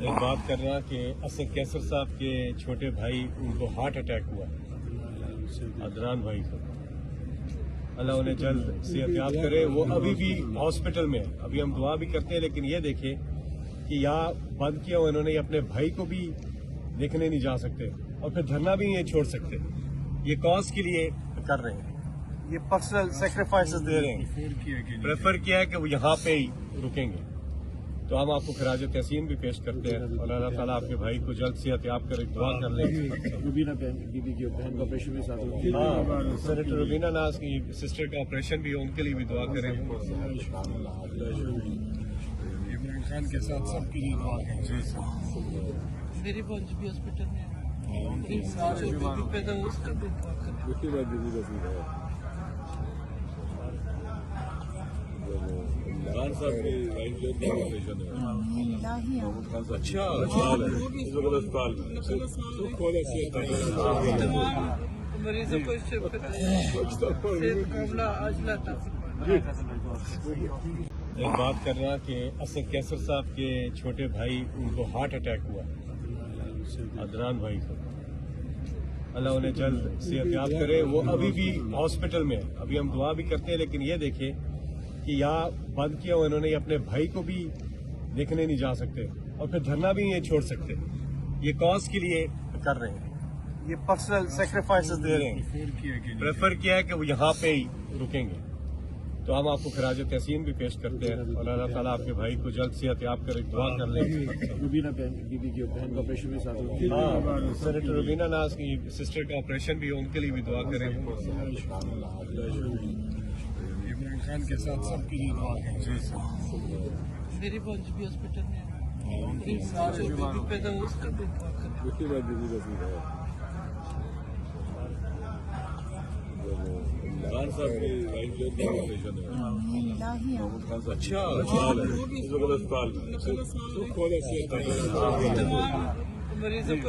ایک بات کر رہا کہ اسد کیسر صاحب کے چھوٹے بھائی ان کو ہارٹ اٹیک ہوا عدنان بھائی کو، اللہ انہیں جلد صحت یاب کرے۔ وہ ابھی بھی ہاسپٹل میں ہے، ابھی ہم دعا بھی کرتے ہیں، لیکن یہ دیکھیں کہ یہاں بند کیا ہوا انہوں نے، اپنے بھائی کو بھی دیکھنے نہیں جا سکتے اور پھر دھرنا بھی نہیں چھوڑ سکتے۔ یہ کاز کے لیے کر رہے ہیں، یہ پرسنل سیکریفائسز دے رہے ہیں، پریفر کیا ہے کہ وہ یہاں پہ ہی رکیں گے۔ تو ہم آپ کو خراج تحسین بھی پیش کرتے ہیں اور اللہ تعالیٰ آپ کے بھائی کو جلد صحت یاب کرے، دعا کر لیں۔ روبینہ بی کی بہن کا آپریشن بھی ساتھ ہوگی۔ ہاں، سینیٹر روبینہ ناز کی سسٹر کا آپریشن بھی ہے، ان کے لیے بھی دعا کریں۔ عمران خان کے ساتھ سب کے لیے دعا کریں۔ میری بچ بھی ہاسپٹل میں ہے، پیدا ہو اس کا بھی دعا کریں۔ خان صاحب کی لائن جو آپریشن ہے، محمد خان صاحب اسپتال مریضوں کو ایک بات کر رہا کہ اسد کیسر صاحب کے چھوٹے بھائی ان کو ہارٹ اٹیک ہوا عدنان بھائی کو، اللہ انہیں جلد صحت یاب کرے۔ وہ ابھی بھی ہاسپٹل میں ہے، ابھی ہم دعا بھی کرتے ہیں، لیکن یہ دیکھیں کہ یہاں بند کیا ہوا انہوں نے، اپنے بھائی کو بھی دیکھنے نہیں جا سکتے اور پھر دھرنا بھی نہیں چھوڑ سکتے۔ یہ کاز کے لیے کر رہے ہیں، یہ پرسنل سیکریفائسز دے رہے ہیں، پریفر کیا ہے کہ وہ یہاں پہ ہی رکیں گے۔ تو ہم آپ کو خراج تحسین بھی پیش کرتے ہیں اور اللہ تعالیٰ آپ کے بھائی کو جلد صحت یاب کرے، دعا کر لیں۔ روبینہ بی کی بہن کا آپریشن بھی ساتھ ہوگی۔ ہاں، سینیٹر روبینہ ناز کی سسٹر کا آپریشن بھی ہے، ان کے لیے بھی دعا کریں۔ عمران خان کے ساتھ سب کے لیے دعا کریں۔ میری بچ بھی ہاسپٹل میں ہے، پیدا ہو اس کا بھی دعا کریں۔ خان صاحب کی لائن جو آپریشن ہے، محمد خان صاحب اسپتال مریضوں کو